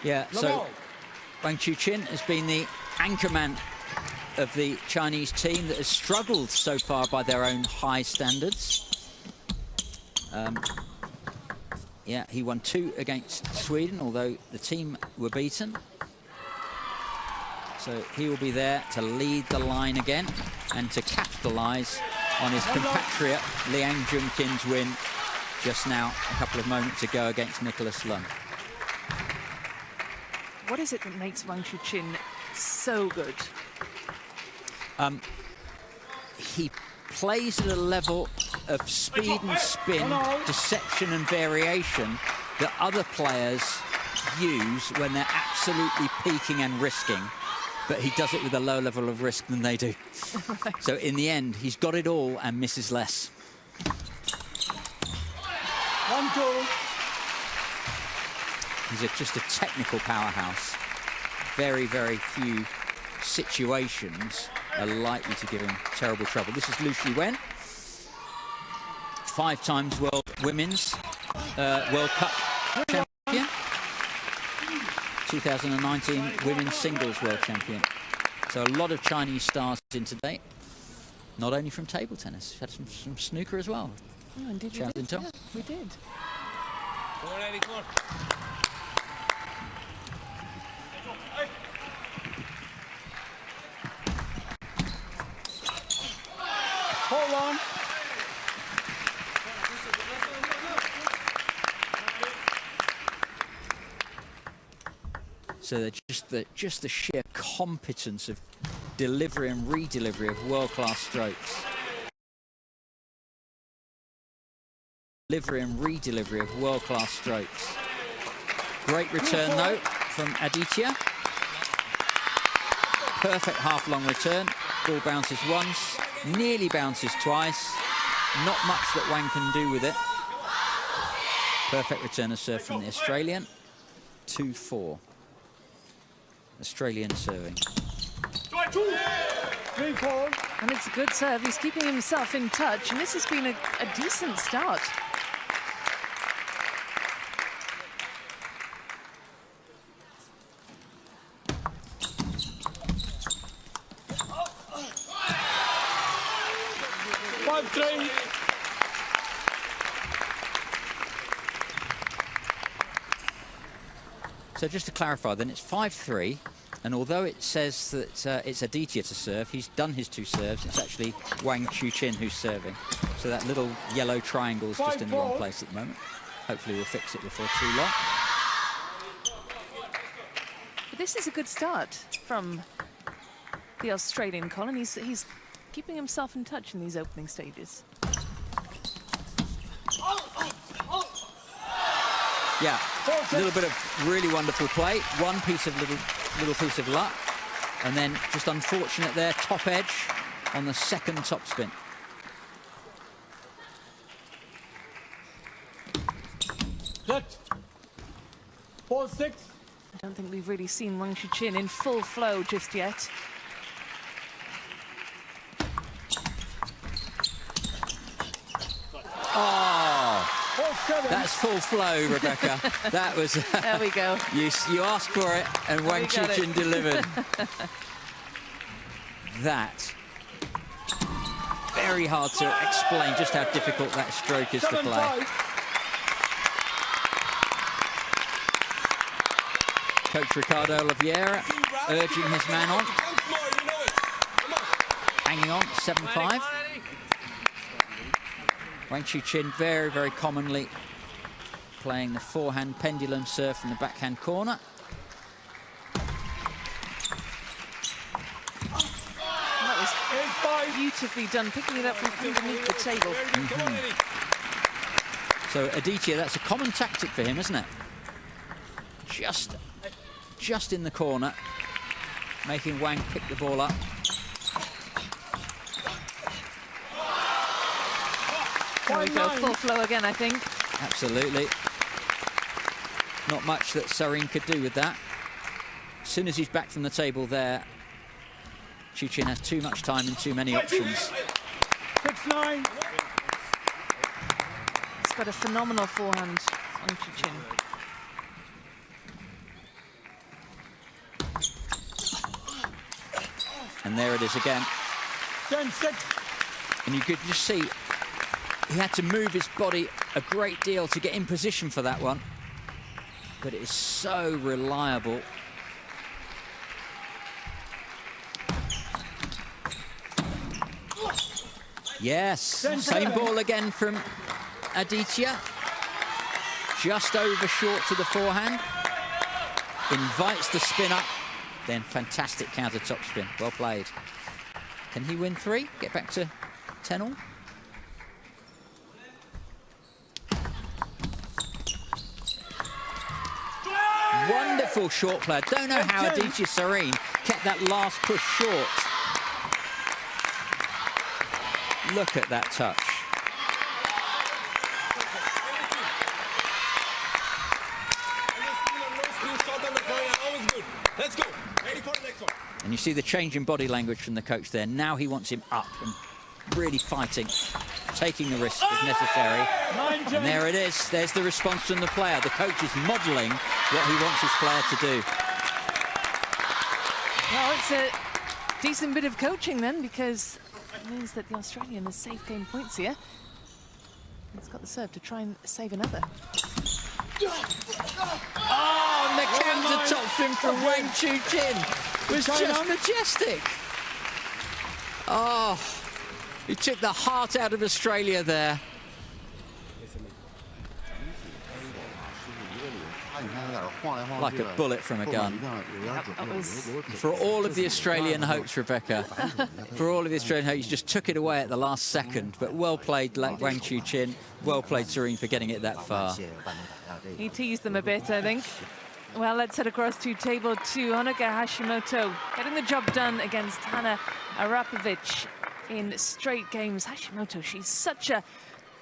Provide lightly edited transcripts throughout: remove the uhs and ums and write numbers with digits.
Yeah, so Wang Chuqin has been the anchorman of the Chinese team that has struggled so far by their own high standards. Yeah, he won 2 against Sweden, although the team were beaten. So he will be there to lead the line again and to capitalise on his compatriot Liang Junqin's win just now, a couple of moments ago, against Nicholas Lund. What is it that makes Wang Chuqin so good? He plays at a level of speed and spin, deception and variation that other players use when they're absolutely peaking and risking, but he does it with a lower level of risk than they do. So in the end, he's got it all and misses less. 1-2. He's just a technical powerhouse. Very, very few situations are likely to give him terrible trouble. This is Lu Shiwen, 5 times World Women's World Cup champion, 2019 Women's Singles World Champion. So a lot of Chinese stars in today, not only from table tennis, had some snooker as well. Oh, indeed we did. Yeah, we did. Come on, Eddie, come on. Hold on. So just the sheer competence of delivery and re-delivery of world-class strokes. Delivery and re-delivery of world-class strokes. Great return though from Aditya. Perfect half-long return. Ball bounces once, nearly bounces twice. Not much that Wang can do with it. Perfect return of serve from the Australian. 2-4. Australian serving. And it's a good serve. He's keeping himself in touch, and this has been a decent start. So just to clarify, then it's 5-3, and although it says that it's Aditya to serve, he's done his 2 serves. It's actually Wang Chuqin who's serving. So that little yellow triangle is just in the wrong place at the moment. Hopefully we'll fix it before too long. But this is a good start from the Australian Colin. He's keeping himself in touch in these opening stages. Yeah, a little bit of really wonderful play. One piece of little piece of luck, and then just unfortunate there, top edge on the second topspin. Set. 4-6. I don't think we've really seen Wang Chuqin in full flow just yet. Oh, that's full flow, Rebecca. That was... There we go. You asked for it, and Wang Chuqin delivered. That. Very hard to explain just how difficult that stroke is to play. Coach Ricardo Oliveira urging his man on. Hanging on, 7-5. Wang Chuqin very, very commonly playing the forehand pendulum serve from the backhand corner. That was beautifully done, picking it up from underneath the table. So Aditya, that's a common tactic for him, isn't it? Just in the corner, making Wang pick the ball up. There we go, full flow again, I think. Absolutely. Not much that SAREEN could do with that. As soon as he's back from the table there, Chuqin has too much time and too many options. 6-9. He's got a phenomenal forehand on Chuqin. And there it is again. 10-6. And you could just see he had to move his body a great deal to get in position for that one. But it is so reliable. Yes, same ball again from Aditya. Just over short to the forehand. Invites the spin up. Then fantastic counter top spin. Well played. Can he win 3? Get back to 10-all? Wonderful short play. I don't know how Aditya SAREEN kept that last push short. Look at that touch. Let's go. Ready for the next one. And you see the change in body language from the coach there. Now he wants him up and really fighting, taking the risk if necessary. And there it is. There's the response from the player. The coach is modelling what he wants his player to do. Well, it's a decent bit of coaching then, because it means that the Australian has saved game points here. He's got the serve to try and save another. Oh, and the counter top spin from Wang Chuqin was just majestic. Oh, he took the heart out of Australia there. Like a bullet from a gun. For all of the Australian hopes, Rebecca, for all of the Australian hopes, you just took it away at the last second. But well played, Wang Chuqin. Well played, SAREEN, for getting it that far. He teased them a bit, I think. Well, let's head across to table 2. Honoka Hashimoto getting the job done against Hana Arapovic in straight games. Hashimoto, she's such a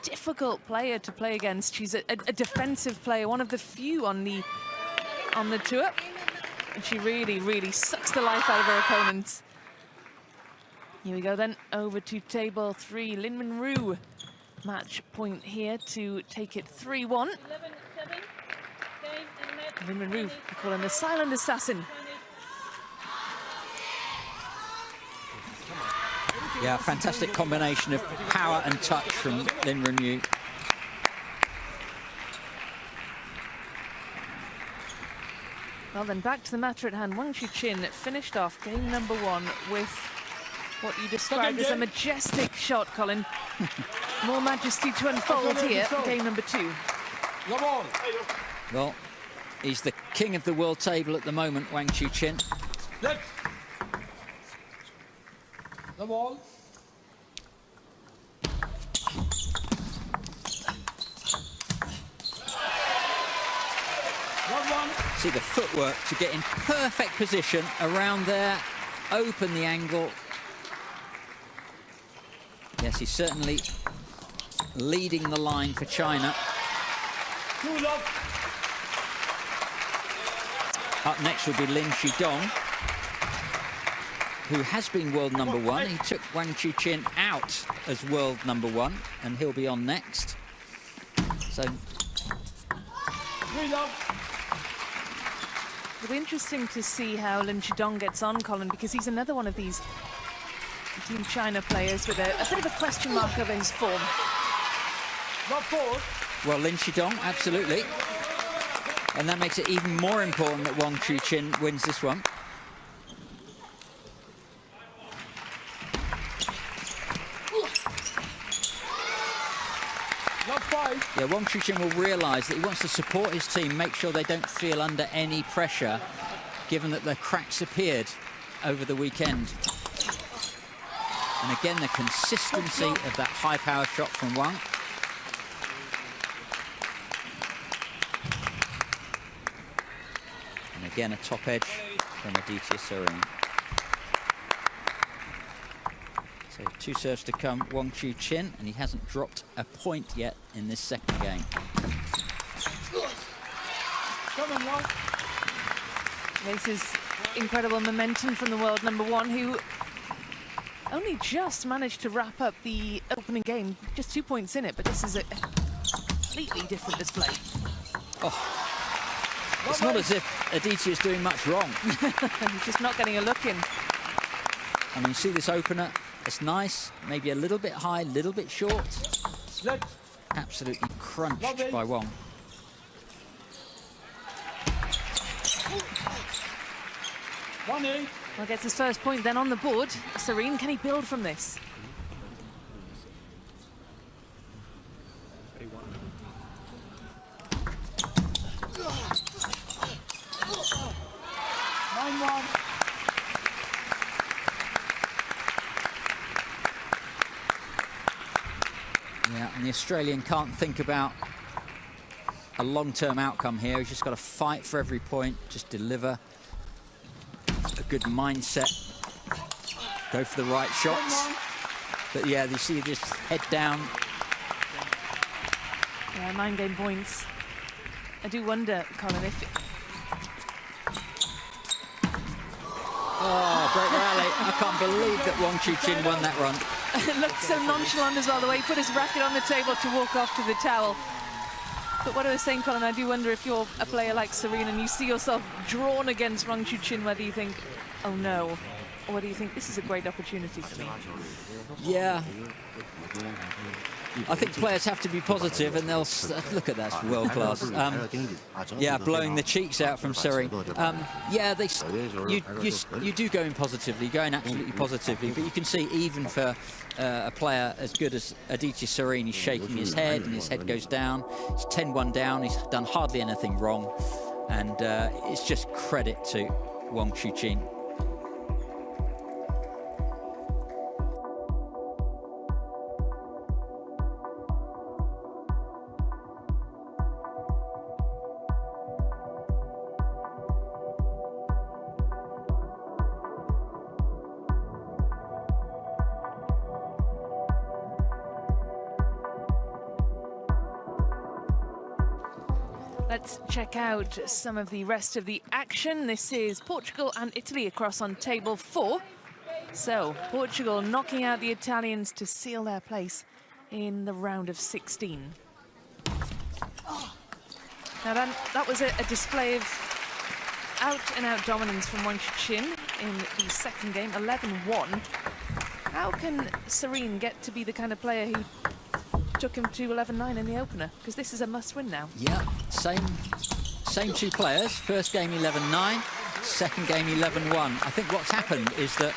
difficult player to play against. She's a defensive player, one of the few on the tour. And she really, really sucks the life out of her opponents. Here we go then, over to table 3. Lin Minroo, match point here to take it 3-1. Lin Minroo, we call him the silent assassin. Yeah, fantastic combination of power and touch from Lin Minroo. Well then, back to the matter at hand. Wang Chuqin finished off game number 1 with what you described as a majestic shot, Colin. More majesty to unfold here for game number 2. Well, he's the king of the world table at the moment, Wang Chuqin. Let's. The ball. See the footwork to get in perfect position around there, open the angle. Yes, he's certainly leading the line for China. Up next will be Lin Shidong, who has been world number 1. He took Wang Chuqin out as world number 1, and he'll be on next. So It'll be interesting to see how Lin Shidong gets on, Colin, because he's another one of these Team China players with a bit of a question mark over his form. well, Lin Shidong, absolutely. And that makes it even more important that Wang Chuqin wins this one. Yeah, Wang Chuqin will realise that he wants to support his team, make sure they don't feel under any pressure, given that the cracks appeared over the weekend. And again, the consistency of that high-power shot from Wang. And again, a top edge from Aditya SAREEN. So 2 serves to come, Wang Chuqin, and he hasn't dropped a point yet in this second game. This is incredible momentum from the world number 1, who only just managed to wrap up the opening game, just 2 points in it, but this is a completely different display. Oh, it's not as if Aditya is doing much wrong. He's just not getting a look in. I mean, see this opener? It's nice, maybe a little bit high, a little bit short. Let. Absolutely crunched by Wang. One eight. Well, gets his first point then on the board. SAREEN, can he build from this? 9-1. Yeah, and the Australian can't think about a long-term outcome here. He's just got to fight for every point, just deliver a good mindset, go for the right shots. But yeah, you see just head down. Yeah, 9 game points. I do wonder, Colin, if... Oh, great rally. I can't believe that Wang Chuqin won that run. It looked so nonchalant as well, the way he put his racket on the table to walk off to the towel. But what I was saying, Colin, I do wonder if you're a player like SAREEN and you see yourself drawn against Wang Chuqin, whether you think, oh no, or whether you think this is a great opportunity for me. Yeah. I think players have to be positive, and they'll look at that, world class. Yeah, blowing the cheeks out from SAREEN. Yeah, you do go in positively, going absolutely positively, but you can see even for a player as good as Aditya SAREEN, he's shaking his head and his head goes down. It's 10-1 down. He's done hardly anything wrong, and it's just credit to Wang Chuqin. Let's check out some of the rest of the action. This is Portugal and Italy across on table 4. So, Portugal knocking out the Italians to seal their place in the round of 16. Now that was a display of out-and-out dominance from Wang Chuqin in the second game, 11-1. How can SAREEN get to be the kind of player who took him to 11-9 in the opener? Because this is a must-win now. Yeah, same two players. First game 11-9, second game 11-1. I think what's happened is that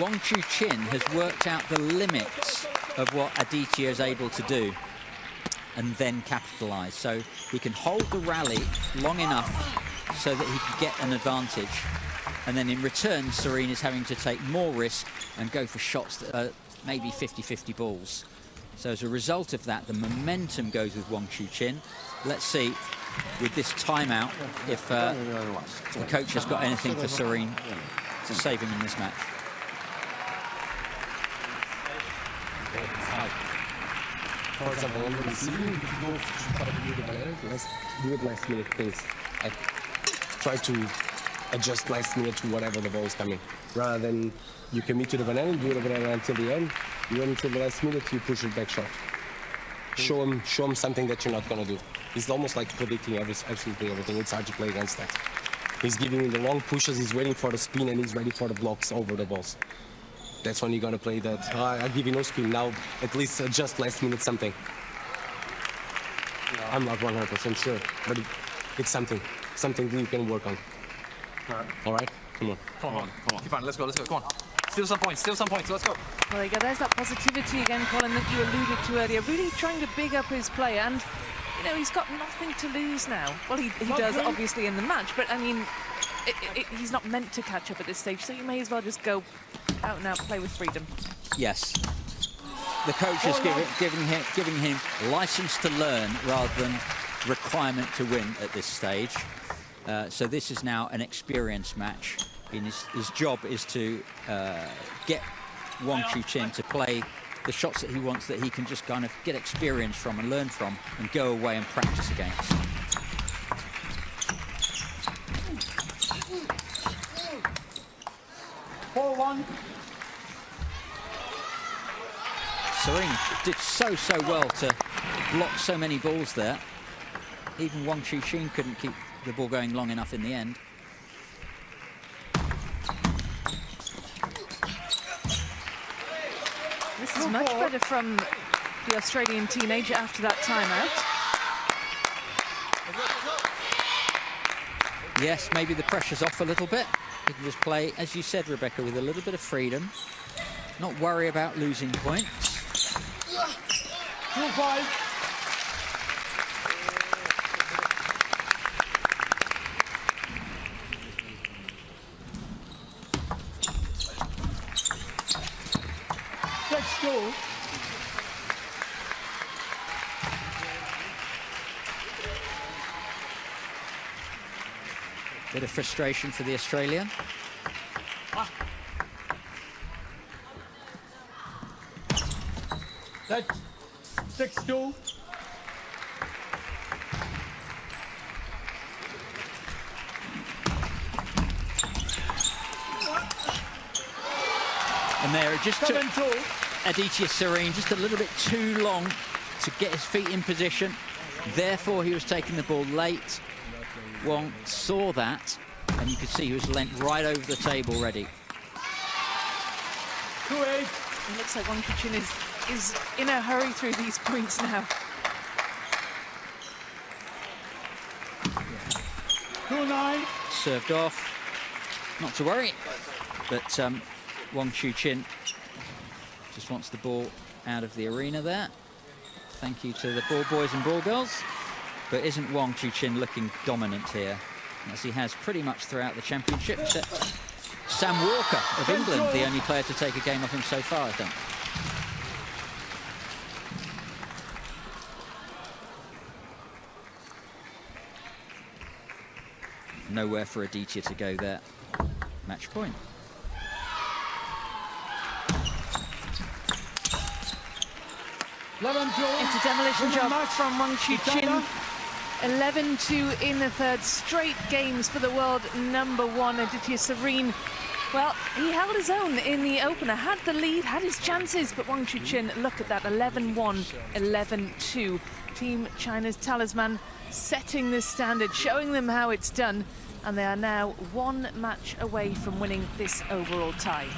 Wang Chuqin has worked out the limits of what Aditya is able to do and then capitalise. So he can hold the rally long enough so that he can get an advantage. And then in return, SAREEN is having to take more risk and go for shots that are maybe 50-50 balls. So as a result of that, the momentum goes with Wang Chuqin. Let's see, with this timeout, if the coach has got anything for SAREEN to save him in this match. For example, on the receiving, if you go to the banana, do it last minute things. I try to adjust last minute to whatever the ball is coming. Rather than you commit to the banana, do the banana until the end, you wait until the last minute, you push it back short. Show him something that you're not going to do. It's almost like predicting absolutely everything. It's hard to play against that. He's giving you the long pushes, he's waiting for the spin, and he's ready for the blocks over the balls. That's when you're going to play that, I'll give you no spin, now at least adjust last minute something. I'm not 100% sure, but it's something you can work on. All right? Come on. Keep on, let's go, come on. Steal some points, let's go. Well, there you go. There's that positivity again, Colin, that you alluded to earlier. Really trying to big up his player, and you know he's got nothing to lose now. Well, he does obviously in the match, but I mean, he's not meant to catch up at this stage, so you may as well just go out and out, play with freedom. Yes. The coach is giving him license to learn rather than requirement to win at this stage. So this is now an experience match. His job is to get Wang Chuqin to play the shots that he wants, that he can just kind of get experience from and learn from and go away and practice against. SAREEN did so well to block so many balls there. Even Wang Chuqin couldn't keep the ball going long enough in the end. was much better from the Australian teenager after that timeout. Yes, maybe the pressure's off a little bit. He can just play, as you said, Rebecca, with a little bit of freedom. Not worry about losing points. 2-5. Let's go. Bit of frustration for the Australian. That's 6-2. And there, it just took 7-2. Aditya SAREEN just a little bit too long to get his feet in position. Therefore, he was taking the ball late. Wang saw that, and you could see he was leant right over the table ready. 2-8. It looks like Wang Chuqin is in a hurry through these points now. 2-9. Served off. Not to worry. But Wang Chuqin just wants the ball out of the arena there. Thank you to the ball boys and ball girls. But isn't Wang Chuqin looking dominant here, as he has pretty much throughout the championship, except Sam Walker of England, the only player to take a game off him so far, I think. Nowhere for Aditya to go there. Match point. It's a demolition job from Wang Chuqin. 11-2 in the third. Straight games for the world #1, Aditya SAREEN. Well, he held his own in the opener, had the lead, had his chances, but Wang Chuqin, look at that, 11-1, 11-2. Team China's talisman setting the standard, showing them how it's done, and they are now one match away from winning this overall tie.